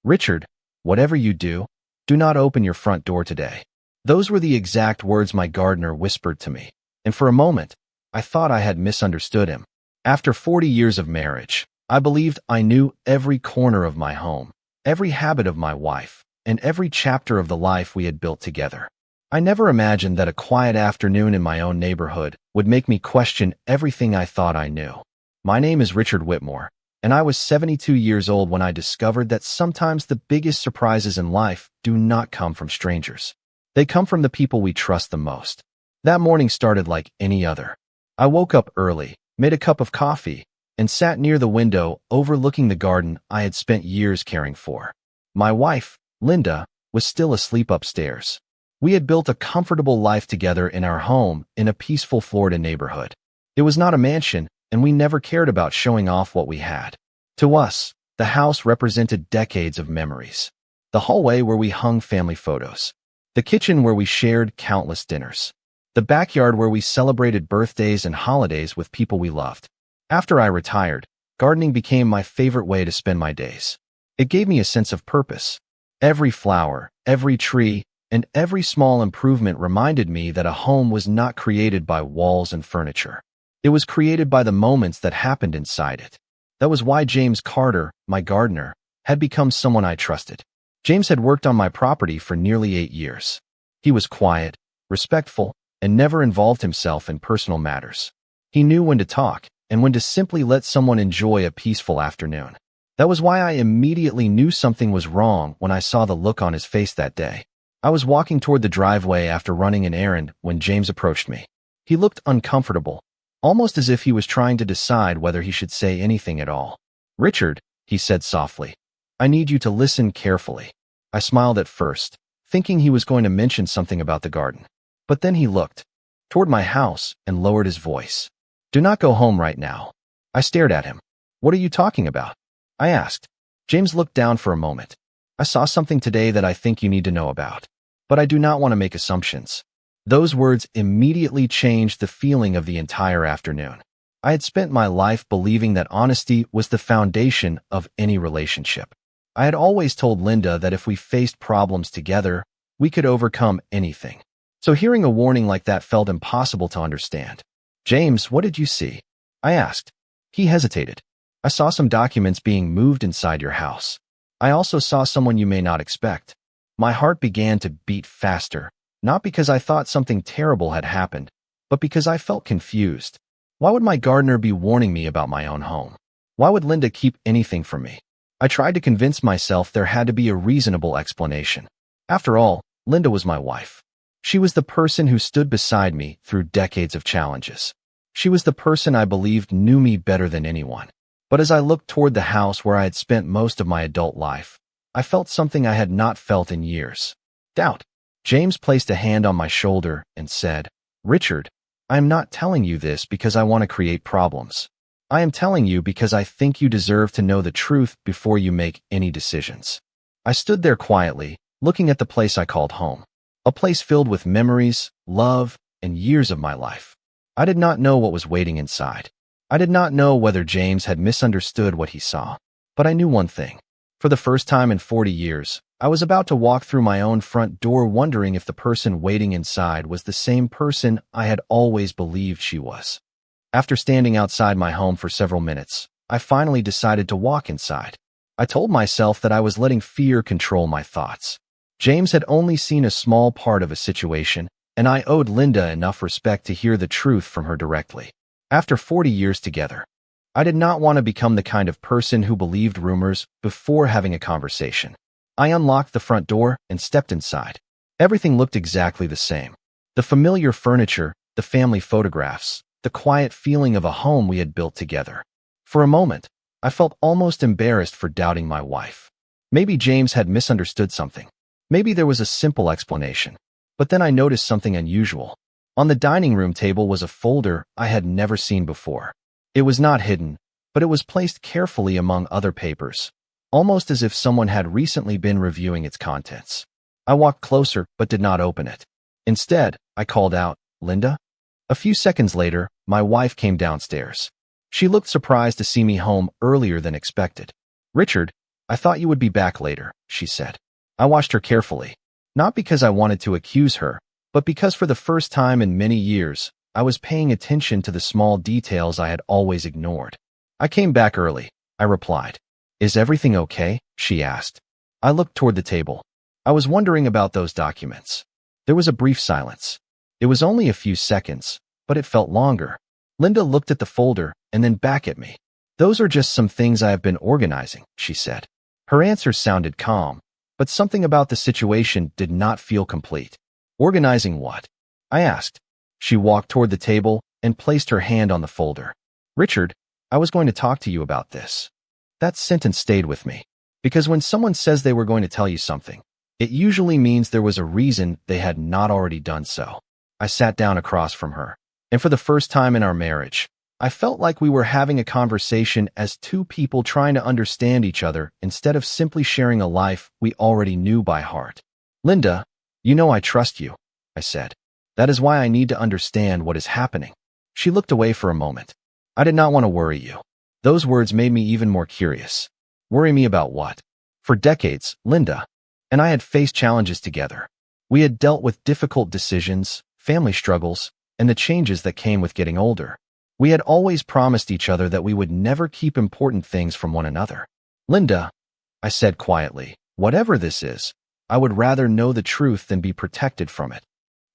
"Richard, whatever you do, do not open your front door today." Those were the exact words my gardener whispered to me, and for a moment, I thought I had misunderstood him. After 40 years of marriage, I believed I knew every corner of my home, every habit of my wife, and every chapter of the life we had built together. I never imagined that a quiet afternoon in my own neighborhood would make me question everything I thought I knew. My name is Richard Whitmore, and I was 72 years old when I discovered that sometimes the biggest surprises in life do not come from strangers. They come from the people we trust the most. That morning started like any other. I woke up early, made a cup of coffee, and sat near the window overlooking the garden I had spent years caring for. My wife, Linda, was still asleep upstairs. We had built a comfortable life together in our home in a peaceful Florida neighborhood. It was not a mansion, and we never cared about showing off what we had. To us, the house represented decades of memories. The hallway where we hung family photos. The kitchen where we shared countless dinners. The backyard where we celebrated birthdays and holidays with people we loved. After I retired, gardening became my favorite way to spend my days. It gave me a sense of purpose. Every flower, every tree, and every small improvement reminded me that a home was not created by walls and furniture. It was created by the moments that happened inside it. That was why James Carter, my gardener, had become someone I trusted. James had worked on my property for nearly 8 years. He was quiet, respectful, and never involved himself in personal matters. He knew when to talk and when to simply let someone enjoy a peaceful afternoon. That was why I immediately knew something was wrong when I saw the look on his face that day. I was walking toward the driveway after running an errand when James approached me. He looked uncomfortable, almost as if he was trying to decide whether he should say anything at all. "Richard," he said softly, "I need you to listen carefully." I smiled at first, thinking he was going to mention something about the garden. But then he looked toward my house and lowered his voice. "Do not go home right now." I stared at him. "What are you talking about?" I asked. James looked down for a moment. "I saw something today that I think you need to know about. But I do not want to make assumptions." Those words immediately changed the feeling of the entire afternoon. I had spent my life believing that honesty was the foundation of any relationship. I had always told Linda that if we faced problems together, we could overcome anything. So hearing a warning like that felt impossible to understand. "James, what did you see?" I asked. He hesitated. "I saw some documents being moved inside your house. I also saw someone you may not expect." My heart began to beat faster, not because I thought something terrible had happened, but because I felt confused. Why would my gardener be warning me about my own home? Why would Linda keep anything from me? I tried to convince myself there had to be a reasonable explanation. After all, Linda was my wife. She was the person who stood beside me through decades of challenges. She was the person I believed knew me better than anyone. But as I looked toward the house where I had spent most of my adult life, I felt something I had not felt in years. Doubt. James placed a hand on my shoulder and said, "Richard, I am not telling you this because I want to create problems. I am telling you because I think you deserve to know the truth before you make any decisions." I stood there quietly, looking at the place I called home. A place filled with memories, love, and years of my life. I did not know what was waiting inside. I did not know whether James had misunderstood what he saw. But I knew one thing. For the first time in 40 years, I was about to walk through my own front door wondering if the person waiting inside was the same person I had always believed she was. After standing outside my home for several minutes, I finally decided to walk inside. I told myself that I was letting fear control my thoughts. James had only seen a small part of a situation, and I owed Linda enough respect to hear the truth from her directly. After 40 years together, I did not want to become the kind of person who believed rumors before having a conversation. I unlocked the front door and stepped inside. Everything looked exactly the same. The familiar furniture, the family photographs, the quiet feeling of a home we had built together. For a moment, I felt almost embarrassed for doubting my wife. Maybe James had misunderstood something. Maybe there was a simple explanation. But then I noticed something unusual. On the dining room table was a folder I had never seen before. It was not hidden, but it was placed carefully among other papers, almost as if someone had recently been reviewing its contents. I walked closer but did not open it. Instead, I called out, "Linda?" A few seconds later, my wife came downstairs. She looked surprised to see me home earlier than expected. "Richard, I thought you would be back later, she said. I watched her carefully, not because I wanted to accuse her, but because for the first time in many years, I was paying attention to the small details I had always ignored. I came back early, I replied. Is everything okay? She asked. I looked toward the table. I was wondering about those documents. There was a brief silence. It was only a few seconds, but it felt longer. Linda looked at the folder and then back at me. Those are just some things I have been organizing, she said. Her answer sounded calm, but something about the situation did not feel complete. Organizing what? I asked. She walked toward the table and placed her hand on the folder. Richard, I was going to talk to you about this. That sentence stayed with me, because when someone says they were going to tell you something, it usually means there was a reason they had not already done so. I sat down across from her, and for the first time in our marriage, I felt like we were having a conversation as two people trying to understand each other instead of simply sharing a life we already knew by heart. Linda, you know I trust you, I said. That is why I need to understand what is happening. She looked away for a moment. I did not want to worry you. Those words made me even more curious. Worry me about what? For decades, Linda and I had faced challenges together. We had dealt with difficult decisions, family struggles, and the changes that came with getting older. We had always promised each other that we would never keep important things from one another. Linda, I said quietly, whatever this is, I would rather know the truth than be protected from it.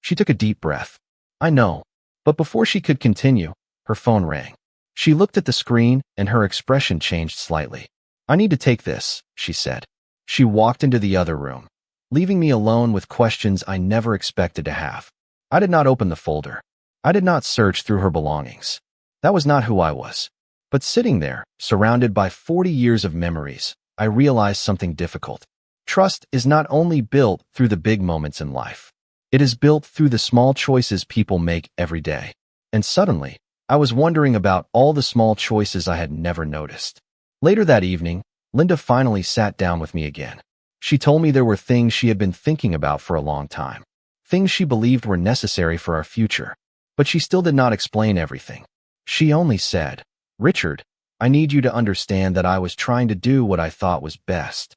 She took a deep breath. I know. But before she could continue, her phone rang. She looked at the screen and her expression changed slightly. I need to take this, she said. She walked into the other room, leaving me alone with questions I never expected to have. I did not open the folder. I did not search through her belongings. That was not who I was. But sitting there, surrounded by 40 years of memories, I realized something difficult. Trust is not only built through the big moments in life. It is built through the small choices people make every day. And suddenly, I was wondering about all the small choices I had never noticed. Later that evening, Linda finally sat down with me again. She told me there were things she had been thinking about for a long time, things she believed were necessary for our future, but she still did not explain everything. She only said, Richard, I need you to understand that I was trying to do what I thought was best.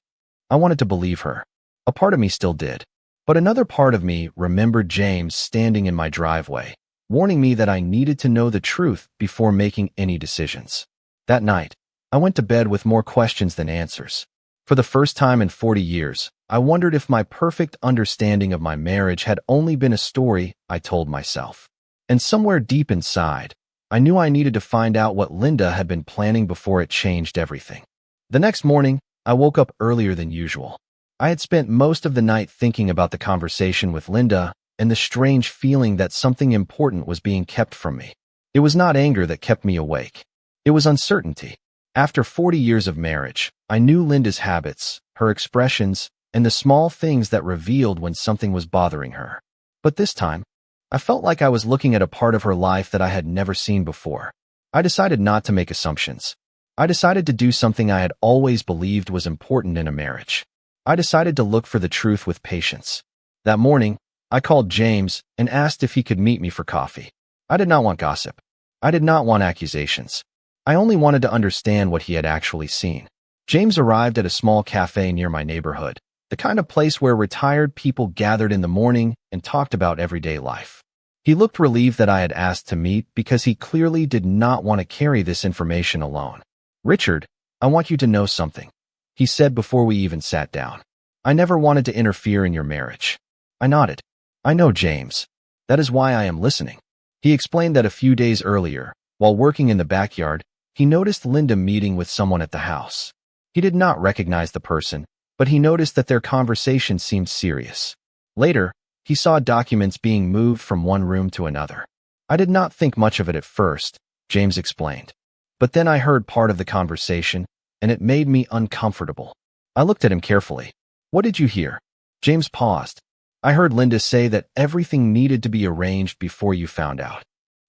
I wanted to believe her. A part of me still did, but another part of me remembered James standing in my driveway, warning me that I needed to know the truth before making any decisions. That night, I went to bed with more questions than answers. For the first time in 40 years, I wondered if my perfect understanding of my marriage had only been a story I told myself. And somewhere deep inside, I knew I needed to find out what Linda had been planning before it changed everything. The next morning, I woke up earlier than usual. I had spent most of the night thinking about the conversation with Linda and the strange feeling that something important was being kept from me. It was not anger that kept me awake. It was uncertainty. After 40 years of marriage, I knew Linda's habits, her expressions, and the small things that revealed when something was bothering her. But this time, I felt like I was looking at a part of her life that I had never seen before. I decided not to make assumptions. I decided to do something I had always believed was important in a marriage. I decided to look for the truth with patience. That morning, I called James and asked if he could meet me for coffee. I did not want gossip. I did not want accusations. I only wanted to understand what he had actually seen. James arrived at a small cafe near my neighborhood, the kind of place where retired people gathered in the morning and talked about everyday life. He looked relieved that I had asked to meet because he clearly did not want to carry this information alone. Richard, I want you to know something, he said before we even sat down. I never wanted to interfere in your marriage. I nodded. I know, James. That is why I am listening. He explained that a few days earlier, while working in the backyard, he noticed Linda meeting with someone at the house. He did not recognize the person, but he noticed that their conversation seemed serious. Later, he saw documents being moved from one room to another. I did not think much of it at first, James explained. But then I heard part of the conversation, and it made me uncomfortable. I looked at him carefully. What did you hear? James paused. I heard Linda say that everything needed to be arranged before you found out.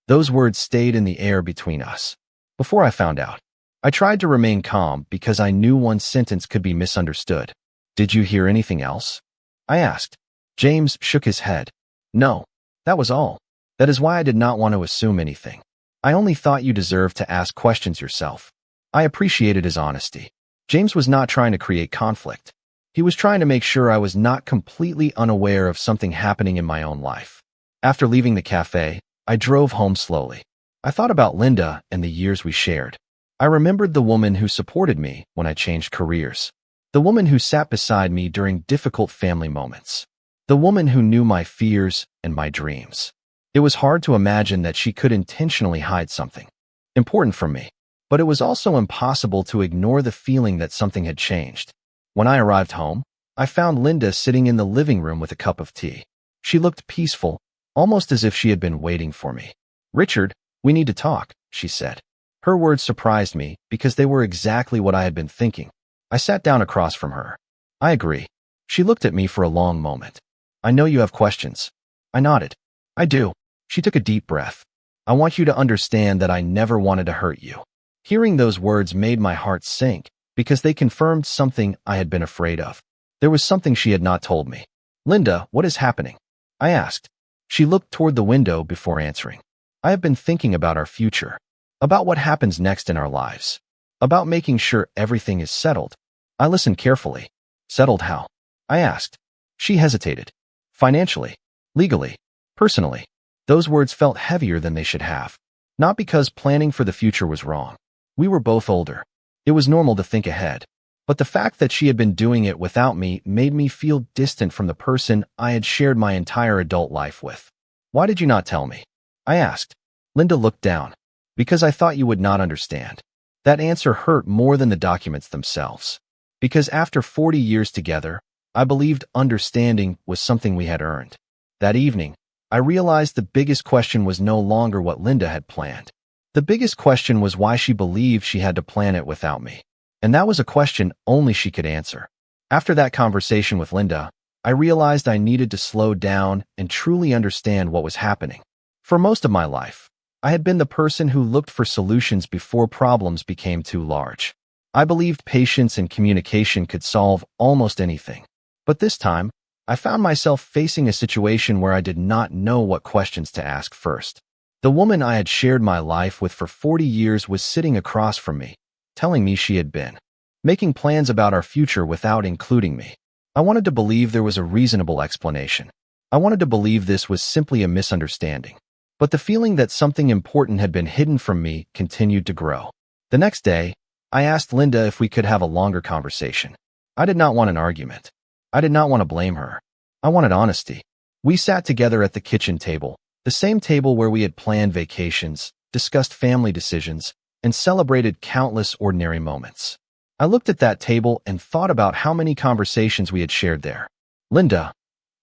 Those words stayed in the air between us. Before I found out, I tried to remain calm because I knew one sentence could be misunderstood. Did you hear anything else? I asked. James shook his head. No, that was all. That is why I did not want to assume anything. I only thought you deserved to ask questions yourself. I appreciated his honesty. James was not trying to create conflict. He was trying to make sure I was not completely unaware of something happening in my own life. After leaving the cafe, I drove home slowly. I thought about Linda and the years we shared. I remembered the woman who supported me when I changed careers. The woman who sat beside me during difficult family moments. The woman who knew my fears and my dreams. It was hard to imagine that she could intentionally hide something important from me. But it was also impossible to ignore the feeling that something had changed. When I arrived home, I found Linda sitting in the living room with a cup of tea. She looked peaceful, almost as if she had been waiting for me. "Richard, we need to talk," she said. Her words surprised me because they were exactly what I had been thinking. I sat down across from her. "I agree." She looked at me for a long moment. "I know you have questions." I nodded. "I do." She took a deep breath. "I want you to understand that I never wanted to hurt you." Hearing those words made my heart sink because they confirmed something I had been afraid of. There was something she had not told me. "Linda, what is happening?" I asked. She looked toward the window before answering. "I have been thinking about our future, about what happens next in our lives, about making sure everything is settled." I listened carefully. "Settled how?" I asked. She hesitated. "Financially, legally, personally." Those words felt heavier than they should have. Not because planning for the future was wrong. We were both older. It was normal to think ahead. But the fact that she had been doing it without me made me feel distant from the person I had shared my entire adult life with. "Why did you not tell me?" I asked. Linda looked down. "Because I thought you would not understand." That answer hurt more than the documents themselves. Because after 40 years together, I believed understanding was something we had earned. That evening, I realized the biggest question was no longer what Linda had planned. The biggest question was why she believed she had to plan it without me. And that was a question only she could answer. After that conversation with Linda, I realized I needed to slow down and truly understand what was happening. For most of my life, I had been the person who looked for solutions before problems became too large. I believed patience and communication could solve almost anything. But this time, I found myself facing a situation where I did not know what questions to ask first. The woman I had shared my life with for 40 years was sitting across from me, telling me she had been making plans about our future without including me. I wanted to believe there was a reasonable explanation. I wanted to believe this was simply a misunderstanding. But the feeling that something important had been hidden from me continued to grow. The next day, I asked Linda if we could have a longer conversation. I did not want an argument. I did not want to blame her. I wanted honesty. We sat together at the kitchen table, the same table where we had planned vacations, discussed family decisions, and celebrated countless ordinary moments. I looked at that table and thought about how many conversations we had shared there. "Linda,"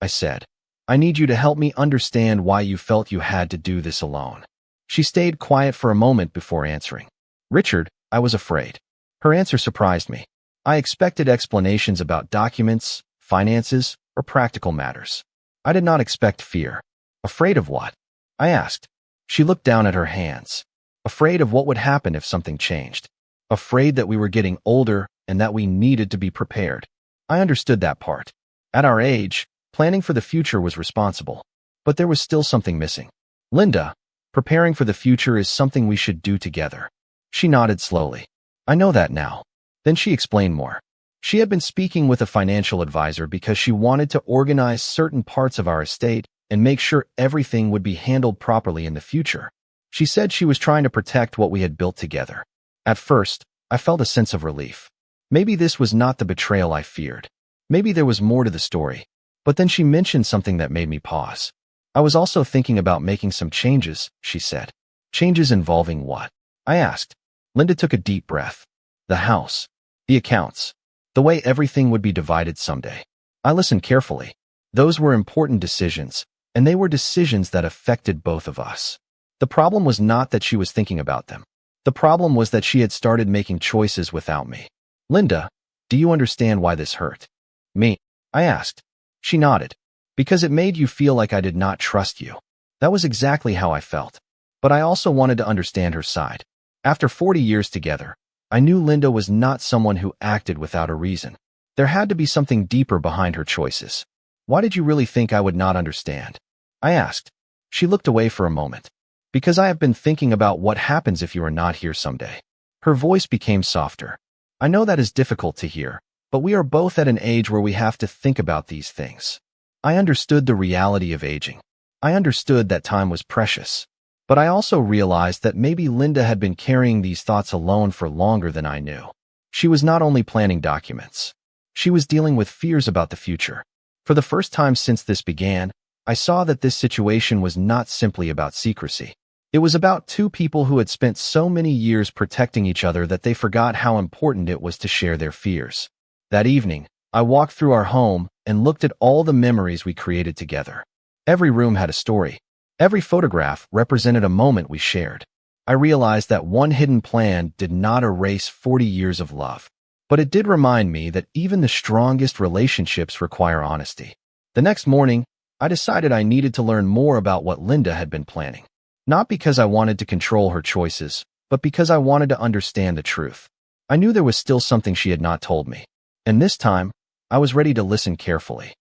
I said, "I need you to help me understand why you felt you had to do this alone." She stayed quiet for a moment before answering. "Richard, I was afraid." Her answer surprised me. I expected explanations about documents, finances, or practical matters. I did not expect fear. "Afraid of what?" I asked. She looked down at her hands. "Afraid of what would happen if something changed. Afraid that we were getting older and that we needed to be prepared." I understood that part. At our age, planning for the future was responsible. But there was still something missing. "Linda, preparing for the future is something we should do together." She nodded slowly. "I know that now." Then she explained more. She had been speaking with a financial advisor because she wanted to organize certain parts of our estate and make sure everything would be handled properly in the future. She said she was trying to protect what we had built together. At first, I felt a sense of relief. Maybe this was not the betrayal I feared. Maybe there was more to the story. But then she mentioned something that made me pause. "I was also thinking about making some changes," she said. "Changes involving what?" I asked. Linda took a deep breath. "The house. The accounts. The way everything would be divided someday." I listened carefully. Those were important decisions, and they were decisions that affected both of us. The problem was not that she was thinking about them. The problem was that she had started making choices without me. "Linda, do you understand why this hurt?" "Me?" I asked. She nodded. "Because it made you feel like I did not trust you." That was exactly how I felt. But I also wanted to understand her side. After 40 years together, I knew Linda was not someone who acted without a reason. There had to be something deeper behind her choices. "Why did you really think I would not understand?" I asked. She looked away for a moment. "Because I have been thinking about what happens if you are not here someday." Her voice became softer. I know that is difficult to hear, but we are both at an age where we have to think about these things. I understood the reality of aging. I understood that time was precious. But I also realized that maybe Linda had been carrying these thoughts alone for longer than I knew. She was not only planning documents. She was dealing with fears about the future. For the first time since this began, I saw that this situation was not simply about secrecy. It was about two people who had spent so many years protecting each other that they forgot how important it was to share their fears. That evening, I walked through our home and looked at all the memories we created together. Every room had a story. Every photograph represented a moment we shared. I realized that one hidden plan did not erase 40 years of love. But it did remind me that even the strongest relationships require honesty. The next morning, I decided I needed to learn more about what Linda had been planning. Not because I wanted to control her choices, but because I wanted to understand the truth. I knew there was still something she had not told me. And this time, I was ready to listen carefully.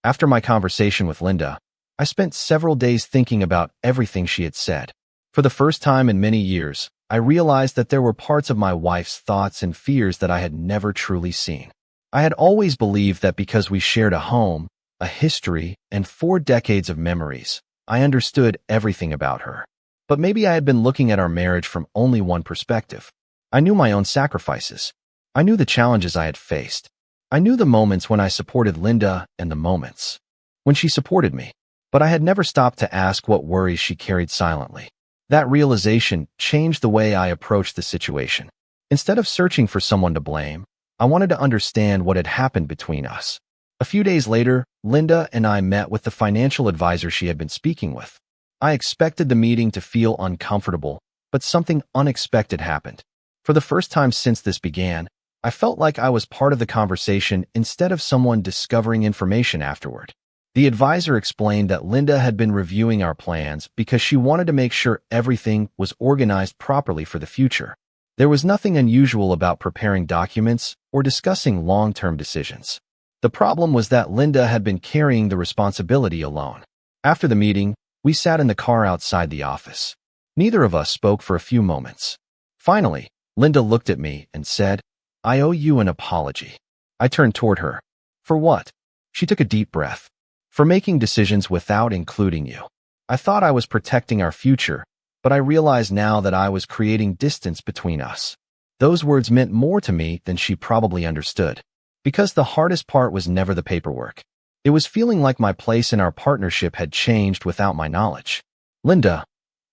After my conversation with Linda, I spent several days thinking about everything she had said. For the first time in many years, I realized that there were parts of my wife's thoughts and fears that I had never truly seen. I had always believed that because we shared a home, a history, and 4 decades of memories, I understood everything about her. But maybe I had been looking at our marriage from only one perspective. I knew my own sacrifices. I knew the challenges I had faced. I knew the moments when I supported Linda and the moments when she supported me. But I had never stopped to ask what worries she carried silently. That realization changed the way I approached the situation. Instead of searching for someone to blame, I wanted to understand what had happened between us. A few days later, Linda and I met with the financial advisor she had been speaking with. I expected the meeting to feel uncomfortable, but something unexpected happened. For the first time since this began, I felt like I was part of the conversation instead of someone discovering information afterward. The advisor explained that Linda had been reviewing our plans because she wanted to make sure everything was organized properly for the future. There was nothing unusual about preparing documents or discussing long-term decisions. The problem was that Linda had been carrying the responsibility alone. After the meeting, we sat in the car outside the office. Neither of us spoke for a few moments. Finally, Linda looked at me and said, "I owe you an apology." I turned toward her. "For what?" She took a deep breath. "For making decisions without including you." I thought I was protecting our future, but I realized now that I was creating distance between us. Those words meant more to me than she probably understood. Because the hardest part was never the paperwork. It was feeling like my place in our partnership had changed without my knowledge. "Linda,"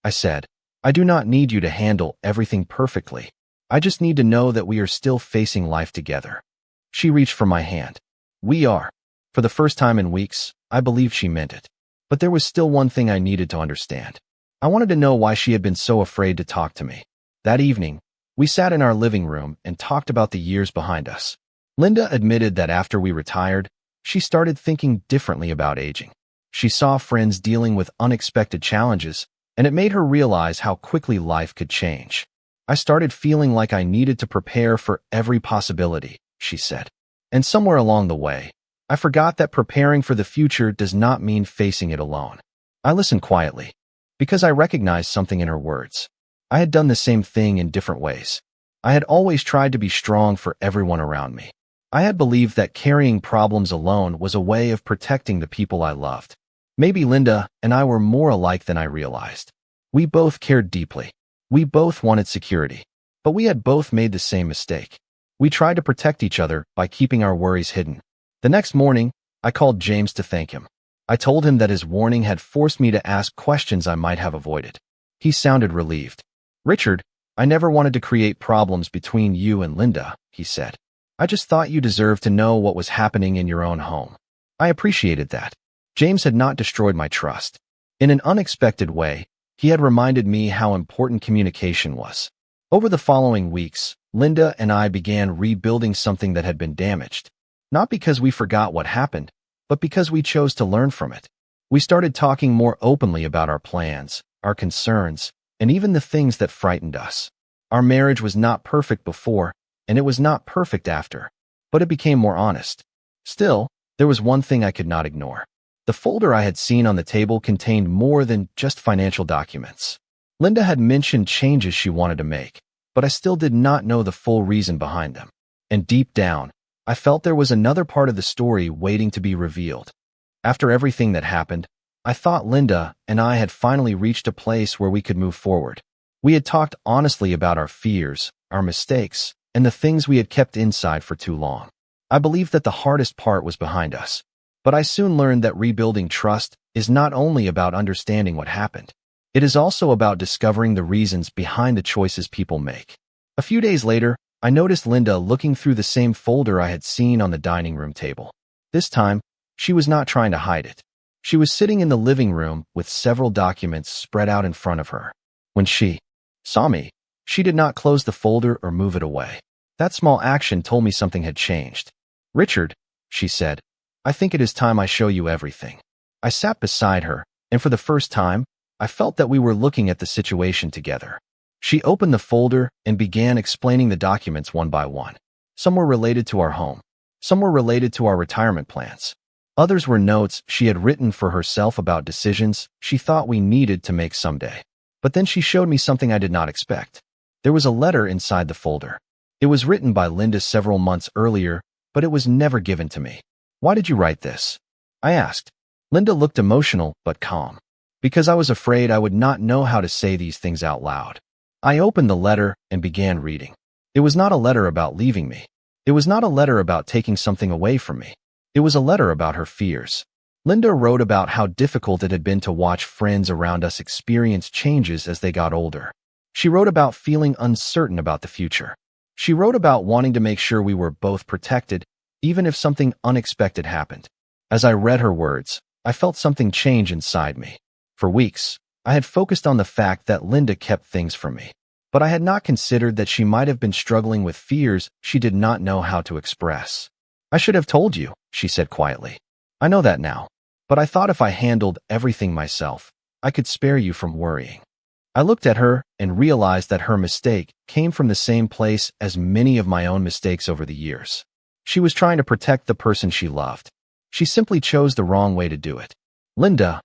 I said, "I do not need you to handle everything perfectly. I just need to know that we are still facing life together." She reached for my hand. "We are." For the first time in weeks, I believed she meant it. But there was still one thing I needed to understand. I wanted to know why she had been so afraid to talk to me. That evening, we sat in our living room and talked about the years behind us. Linda admitted that after we retired, she started thinking differently about aging. She saw friends dealing with unexpected challenges, and it made her realize how quickly life could change. "I started feeling like I needed to prepare for every possibility," she said. "And somewhere along the way, I forgot that preparing for the future does not mean facing it alone." I listened quietly, because I recognized something in her words. I had done the same thing in different ways. I had always tried to be strong for everyone around me. I had believed that carrying problems alone was a way of protecting the people I loved. Maybe Linda and I were more alike than I realized. We both cared deeply. We both wanted security. But we had both made the same mistake. We tried to protect each other by keeping our worries hidden. The next morning, I called James to thank him. I told him that his warning had forced me to ask questions I might have avoided. He sounded relieved. "Richard, I never wanted to create problems between you and Linda," he said. "I just thought you deserved to know what was happening in your own home." I appreciated that. James had not destroyed my trust. In an unexpected way, he had reminded me how important communication was. Over the following weeks, Linda and I began rebuilding something that had been damaged. Not because we forgot what happened, but because we chose to learn from it. We started talking more openly about our plans, our concerns, and even the things that frightened us. Our marriage was not perfect before, and it was not perfect after, but it became more honest. Still, there was one thing I could not ignore. The folder I had seen on the table contained more than just financial documents. Linda had mentioned changes she wanted to make, but I still did not know the full reason behind them. And deep down, I felt there was another part of the story waiting to be revealed. After everything that happened, I thought Linda and I had finally reached a place where we could move forward. We had talked honestly about our fears, our mistakes, and the things we had kept inside for too long. I believed that the hardest part was behind us. But I soon learned that rebuilding trust is not only about understanding what happened. It is also about discovering the reasons behind the choices people make. A few days later, I noticed Linda looking through the same folder I had seen on the dining room table. This time, she was not trying to hide it. She was sitting in the living room with several documents spread out in front of her. When she saw me, she did not close the folder or move it away. That small action told me something had changed. "Richard," she said, "I think it is time I show you everything." I sat beside her, and for the first time, I felt that we were looking at the situation together. She opened the folder and began explaining the documents one by one. Some were related to our home. Some were related to our retirement plans. Others were notes she had written for herself about decisions she thought we needed to make someday. But then she showed me something I did not expect. There was a letter inside the folder. It was written by Linda several months earlier, but it was never given to me. "Why did you write this?" I asked. Linda looked emotional but calm. "Because I was afraid I would not know how to say these things out loud." I opened the letter and began reading. It was not a letter about leaving me. It was not a letter about taking something away from me. It was a letter about her fears. Linda wrote about how difficult it had been to watch friends around us experience changes as they got older. She wrote about feeling uncertain about the future. She wrote about wanting to make sure we were both protected, even if something unexpected happened. As I read her words, I felt something change inside me. For weeks, I had focused on the fact that Linda kept things from me, but I had not considered that she might have been struggling with fears she did not know how to express. "I should have told you," she said quietly. "I know that now, but I thought if I handled everything myself, I could spare you from worrying." I looked at her and realized that her mistake came from the same place as many of my own mistakes over the years. She was trying to protect the person she loved. She simply chose the wrong way to do it. "Linda,"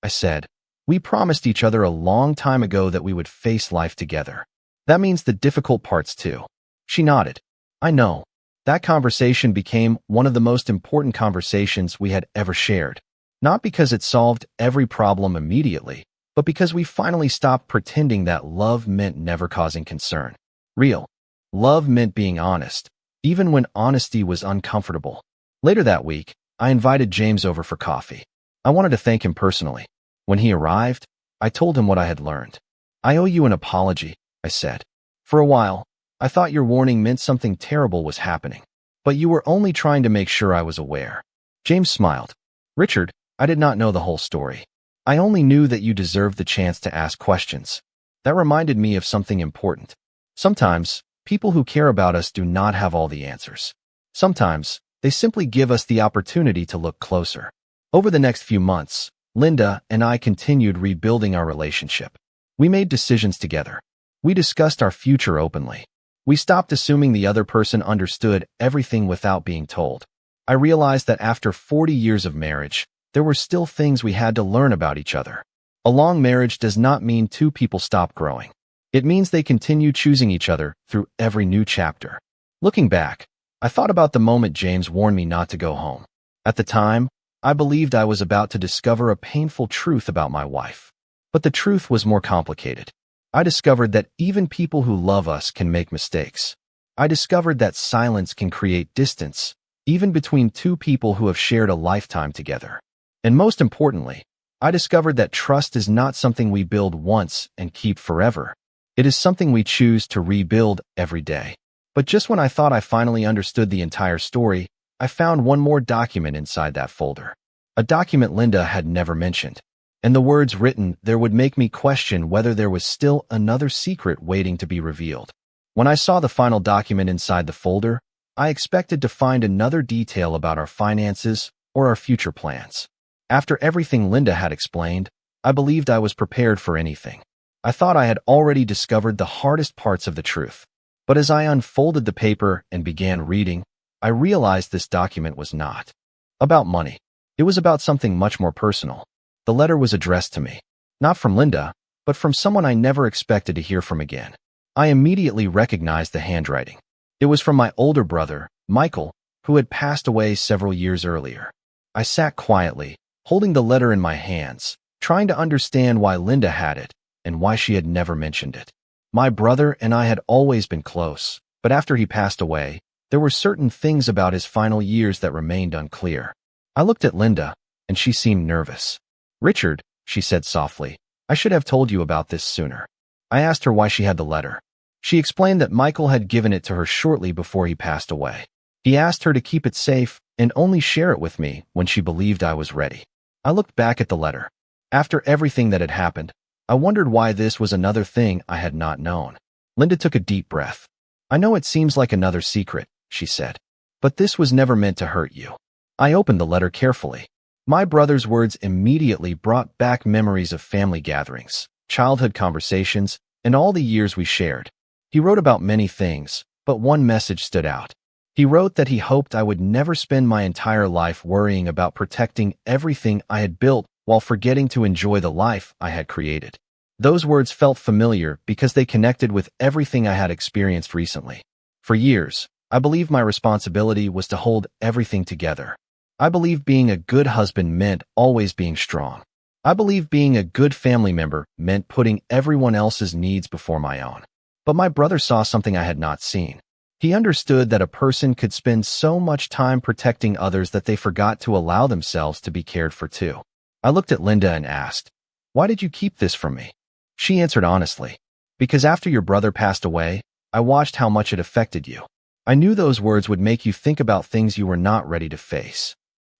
I said, "we promised each other a long time ago that we would face life together. That means the difficult parts too." She nodded. "I know." That conversation became one of the most important conversations we had ever shared. Not because it solved every problem immediately, but because we finally stopped pretending that love meant never causing concern. Real love meant being honest, even when honesty was uncomfortable. Later that week, I invited James over for coffee. I wanted to thank him personally. When he arrived, I told him what I had learned. "I owe you an apology," I said. "For a while, I thought your warning meant something terrible was happening, but you were only trying to make sure I was aware." James smiled. "Richard, I did not know the whole story. I only knew that you deserved the chance to ask questions." That reminded me of something important. Sometimes, people who care about us do not have all the answers. Sometimes, they simply give us the opportunity to look closer. Over the next few months, Linda and I continued rebuilding our relationship. We made decisions together. We discussed our future openly. We stopped assuming the other person understood everything without being told. I realized that after 40 years of marriage, there were still things we had to learn about each other. A long marriage does not mean two people stop growing. It means they continue choosing each other through every new chapter. Looking back, I thought about the moment James warned me not to go home. At the time, I believed I was about to discover a painful truth about my wife. But the truth was more complicated. I discovered that even people who love us can make mistakes. I discovered that silence can create distance, even between two people who have shared a lifetime together. And most importantly, I discovered that trust is not something we build once and keep forever. It is something we choose to rebuild every day. But just when I thought I finally understood the entire story, I found one more document inside that folder. A document Linda had never mentioned. And the words written there would make me question whether there was still another secret waiting to be revealed. When I saw the final document inside the folder, I expected to find another detail about our finances or our future plans. After everything Linda had explained, I believed I was prepared for anything. I thought I had already discovered the hardest parts of the truth. But as I unfolded the paper and began reading, I realized this document was not about money. It was about something much more personal. The letter was addressed to me, not from Linda, but from someone I never expected to hear from again. I immediately recognized the handwriting. It It was from my older brother, Michael, who had passed away several years earlier. I sat quietly, holding the letter in my hands, trying to understand why Linda had it and why she had never mentioned it. My brother and I had always been close, but after he passed away, there were certain things about his final years that remained unclear. I looked at Linda, and she seemed nervous. "Richard," she said softly, "I should have told you about this sooner." I asked her why she had the letter. She explained that Michael had given it to her shortly before he passed away. He asked her to keep it safe and only share it with me when she believed I was ready. I looked back at the letter. After everything that had happened, I wondered why this was another thing I had not known. Linda took a deep breath. "I know it seems like another secret," she said, "but this was never meant to hurt you." I opened the letter carefully. My brother's words immediately brought back memories of family gatherings, childhood conversations, and all the years we shared. He wrote about many things, but one message stood out. He wrote that he hoped I would never spend my entire life worrying about protecting everything I had built while forgetting to enjoy the life I had created. Those words felt familiar because they connected with everything I had experienced recently. For years, I believed my responsibility was to hold everything together. I believed being a good husband meant always being strong. I believed being a good family member meant putting everyone else's needs before my own. But my brother saw something I had not seen. He understood that a person could spend so much time protecting others that they forgot to allow themselves to be cared for too. I looked at Linda and asked, "Why did you keep this from me?" She answered honestly, "Because after your brother passed away, I watched how much it affected you. I knew those words would make you think about things you were not ready to face."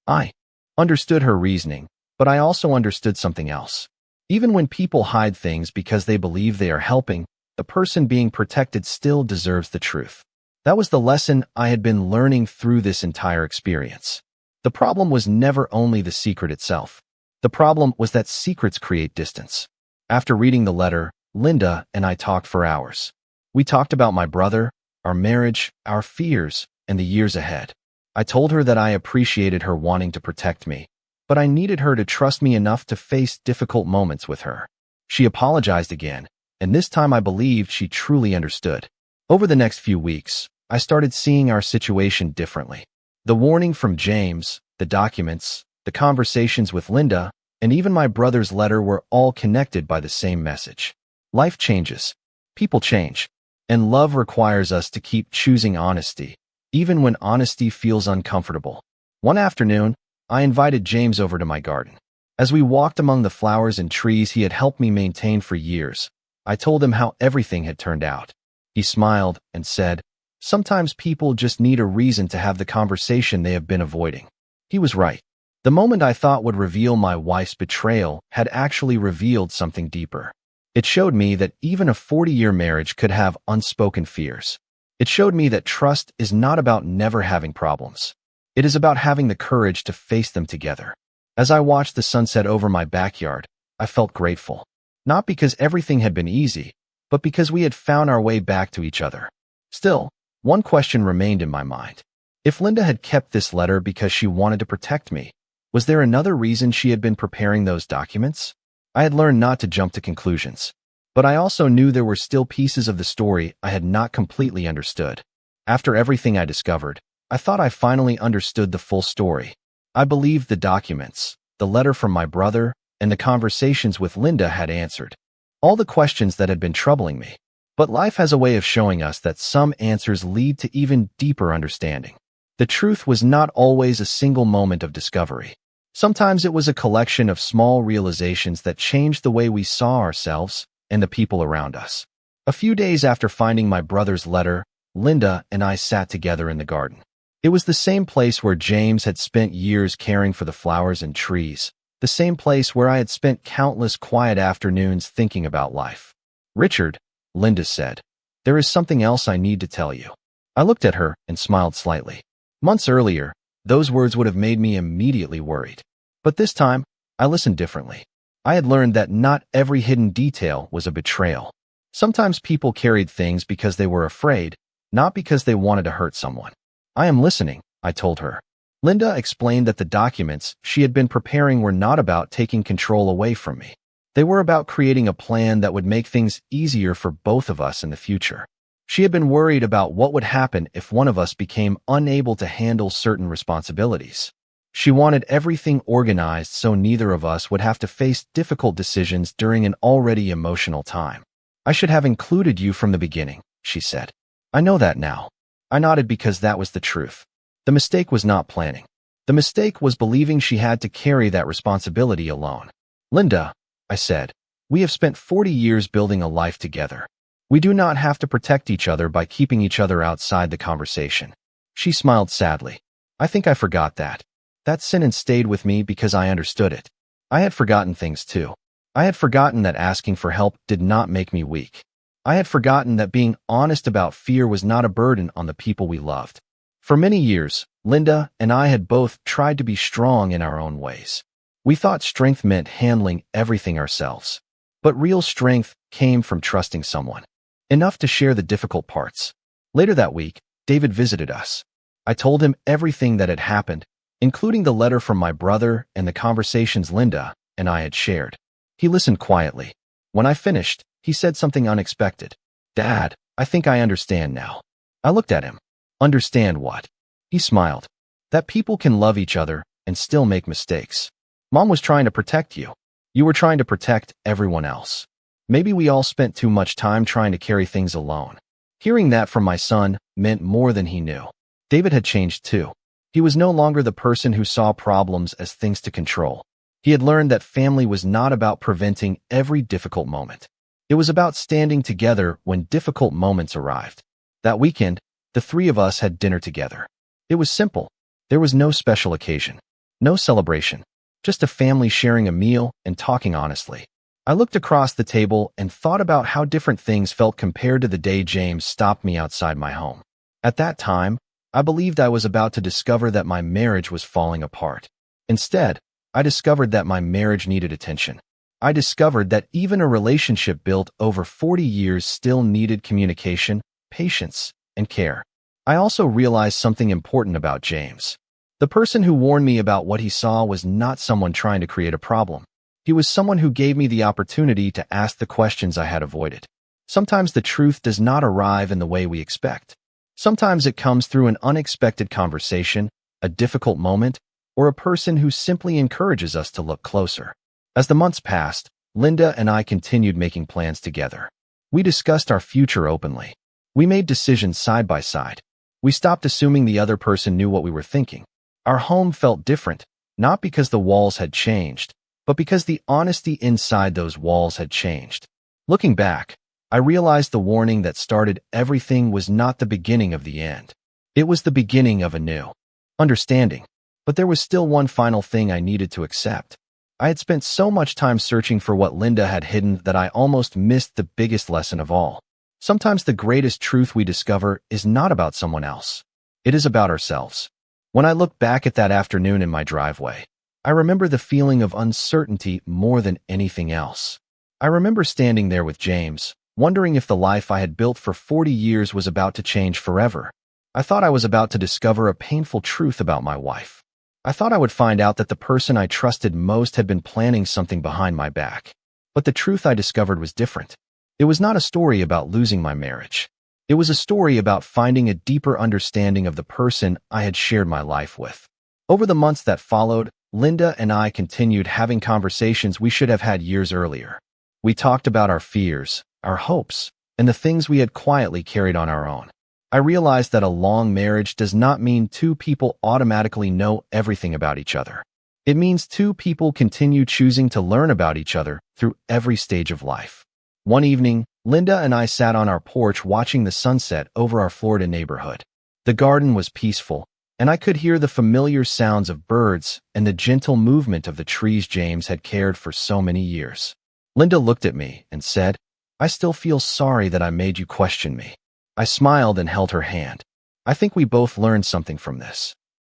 I understood her reasoning, but I also understood something else. Even when people hide things because they believe they are helping, the person being protected still deserves the truth. That was the lesson I had been learning through this entire experience. The problem was never only the secret itself. The problem was that secrets create distance. After reading the letter, Linda and I talked for hours. We talked about my brother, our marriage, our fears, and the years ahead. I told her that I appreciated her wanting to protect me, but I needed her to trust me enough to face difficult moments with her. She apologized again, and this time I believed she truly understood. Over the next few weeks, I started seeing our situation differently. The warning from James, the documents, the conversations with Linda, and even my brother's letter were all connected by the same message. Life changes, people change, and love requires us to keep choosing honesty, even when honesty feels uncomfortable. One afternoon, I invited James over to my garden. As we walked among the flowers and trees he had helped me maintain for years, I told him how everything had turned out. He smiled and said, "Sometimes people just need a reason to have the conversation they have been avoiding." He was right. The moment I thought would reveal my wife's betrayal had actually revealed something deeper. It showed me that even a 40-year marriage could have unspoken fears. It showed me that trust is not about never having problems. It is about having the courage to face them together. As I watched the sunset over my backyard, I felt grateful. Not because everything had been easy, but because we had found our way back to each other. Still, one question remained in my mind. If Linda had kept this letter because she wanted to protect me, was there another reason she had been preparing those documents? I had learned not to jump to conclusions, but I also knew there were still pieces of the story I had not completely understood. After everything I discovered, I thought I finally understood the full story. I believed the documents, the letter from my brother, and the conversations with Linda had answered all the questions that had been troubling me. But life has a way of showing us that some answers lead to even deeper understanding. The truth was not always a single moment of discovery. Sometimes it was a collection of small realizations that changed the way we saw ourselves and the people around us. A few days after finding my brother's letter, Linda and I sat together in the garden. It was the same place where James had spent years caring for the flowers and trees, the same place where I had spent countless quiet afternoons thinking about life. "Richard," Linda said, "there is something else I need to tell you." I looked at her and smiled slightly. Months earlier, those words would have made me immediately worried. But this time, I listened differently. I had learned that not every hidden detail was a betrayal. Sometimes people carried things because they were afraid, not because they wanted to hurt someone. "I am listening," I told her. Linda explained that the documents she had been preparing were not about taking control away from me. They were about creating a plan that would make things easier for both of us in the future. She had been worried about what would happen if one of us became unable to handle certain responsibilities. She wanted everything organized so neither of us would have to face difficult decisions during an already emotional time. I should have included you from the beginning, she said. I know that now. I nodded because that was the truth. The mistake was not planning. The mistake was believing she had to carry that responsibility alone. Linda, I said, we have spent 40 years building a life together. We do not have to protect each other by keeping each other outside the conversation. She smiled sadly. I think I forgot that. That sentence stayed with me because I understood it. I had forgotten things too. I had forgotten that asking for help did not make me weak. I had forgotten that being honest about fear was not a burden on the people we loved. For many years, Linda and I had both tried to be strong in our own ways. We thought strength meant handling everything ourselves. But real strength came from trusting someone. Enough to share the difficult parts. Later that week, David visited us. I told him everything that had happened, including the letter from my brother and the conversations Linda and I had shared. He listened quietly. When I finished, he said something unexpected. Dad, I think I understand now. I looked at him. Understand what? He smiled. That people can love each other and still make mistakes. Mom was trying to protect you. You were trying to protect everyone else. Maybe we all spent too much time trying to carry things alone. Hearing that from my son meant more than he knew. David had changed too. He was no longer the person who saw problems as things to control. He had learned that family was not about preventing every difficult moment. It was about standing together when difficult moments arrived. That weekend, the three of us had dinner together. It was simple. There was no special occasion, no celebration, just a family sharing a meal and talking honestly. I looked across the table and thought about how different things felt compared to the day James stopped me outside my home. At that time, I believed I was about to discover that my marriage was falling apart. Instead, I discovered that my marriage needed attention. I discovered that even a relationship built over 40 years still needed communication, patience, and care. I also realized something important about James. The person who warned me about what he saw was not someone trying to create a problem. He was someone who gave me the opportunity to ask the questions I had avoided. Sometimes the truth does not arrive in the way we expect. Sometimes it comes through an unexpected conversation, a difficult moment, or a person who simply encourages us to look closer. As the months passed, Linda and I continued making plans together. We discussed our future openly. We made decisions side by side. We stopped assuming the other person knew what we were thinking. Our home felt different, not because the walls had changed, but because the honesty inside those walls had changed. Looking back, I realized the warning that started everything was not the beginning of the end. It was the beginning of a new understanding. But there was still one final thing I needed to accept. I had spent so much time searching for what Linda had hidden that I almost missed the biggest lesson of all. Sometimes the greatest truth we discover is not about someone else. It is about ourselves. When I look back at that afternoon in my driveway, I remember the feeling of uncertainty more than anything else. I remember standing there with James, wondering if the life I had built for 40 years was about to change forever. I thought I was about to discover a painful truth about my wife. I thought I would find out that the person I trusted most had been planning something behind my back. But the truth I discovered was different. It was not a story about losing my marriage. It was a story about finding a deeper understanding of the person I had shared my life with. Over the months that followed, Linda and I continued having conversations we should have had years earlier. We talked about our fears, our hopes, and the things we had quietly carried on our own. I realized that a long marriage does not mean two people automatically know everything about each other. It means two people continue choosing to learn about each other through every stage of life. One evening, Linda and I sat on our porch watching the sunset over our Florida neighborhood. The garden was peaceful, and I could hear the familiar sounds of birds and the gentle movement of the trees James had cared for so many years. Linda looked at me and said, "I still feel sorry that I made you question me." I smiled and held her hand. "I think we both learned something from this."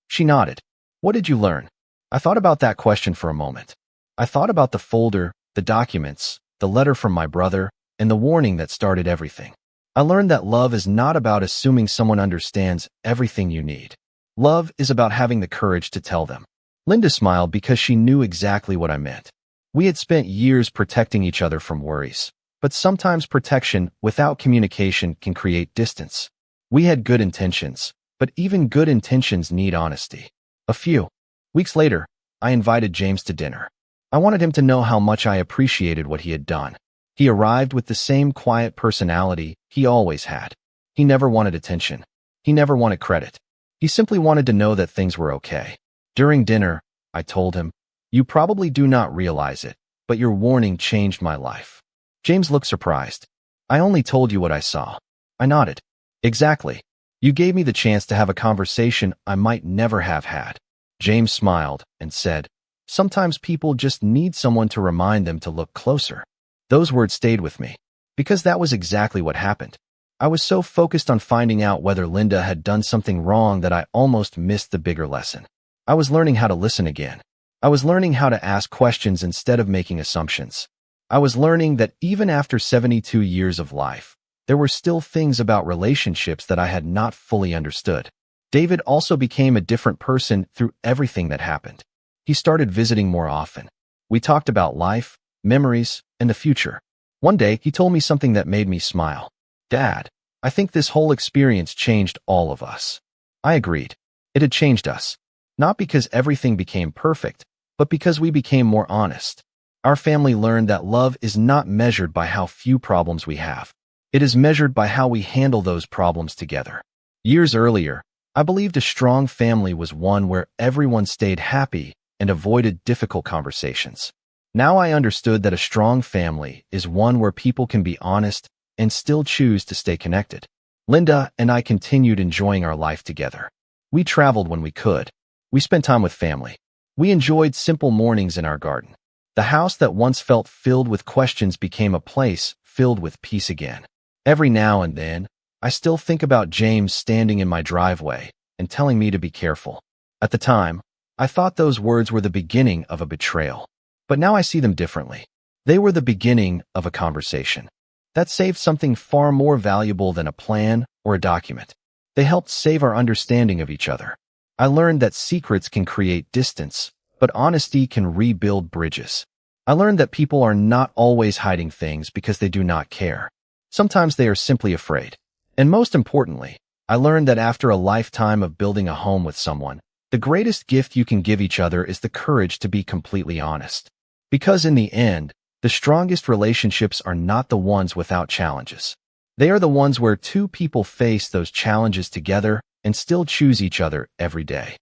She nodded. "What did you learn?" I thought about that question for a moment. I thought about the folder, the documents, the letter from my brother, and the warning that started everything. I learned that love is not about assuming someone understands everything you need. Love is about having the courage to tell them. Linda smiled because she knew exactly what I meant. We had spent years protecting each other from worries. But sometimes protection without communication can create distance. We had good intentions, but even good intentions need honesty. A few weeks later, I invited James to dinner. I wanted him to know how much I appreciated what he had done. He arrived with the same quiet personality he always had. He never wanted attention. He never wanted credit. He simply wanted to know that things were okay. During dinner, I told him, "You probably do not realize it, but your warning changed my life." James looked surprised. "I only told you what I saw." I nodded. "Exactly. You gave me the chance to have a conversation I might never have had." James smiled and said, "Sometimes people just need someone to remind them to look closer." Those words stayed with me, because that was exactly what happened. I was so focused on finding out whether Linda had done something wrong that I almost missed the bigger lesson. I was learning how to listen again. I was learning how to ask questions instead of making assumptions. I was learning that even after 72 years of life, there were still things about relationships that I had not fully understood. David also became a different person through everything that happened. He started visiting more often. We talked about life, memories, and the future. One day, he told me something that made me smile. "Dad, I think this whole experience changed all of us." I agreed. It had changed us. Not because everything became perfect, but because we became more honest. Our family learned that love is not measured by how few problems we have. It is measured by how we handle those problems together. Years earlier, I believed a strong family was one where everyone stayed happy and avoided difficult conversations. Now I understood that a strong family is one where people can be honest and still choose to stay connected. Linda and I continued enjoying our life together. We traveled when we could. We spent time with family. We enjoyed simple mornings in our garden. The house that once felt filled with questions became a place filled with peace again. Every now and then, I still think about James standing in my driveway and telling me to be careful. At the time, I thought those words were the beginning of a betrayal. But now I see them differently. They were the beginning of a conversation that saved something far more valuable than a plan or a document. They helped save our understanding of each other. I learned that secrets can create distance, but honesty can rebuild bridges. I learned that people are not always hiding things because they do not care. Sometimes they are simply afraid. And most importantly, I learned that after a lifetime of building a home with someone, the greatest gift you can give each other is the courage to be completely honest. Because in the end, the strongest relationships are not the ones without challenges. They are the ones where two people face those challenges together and still choose each other every day.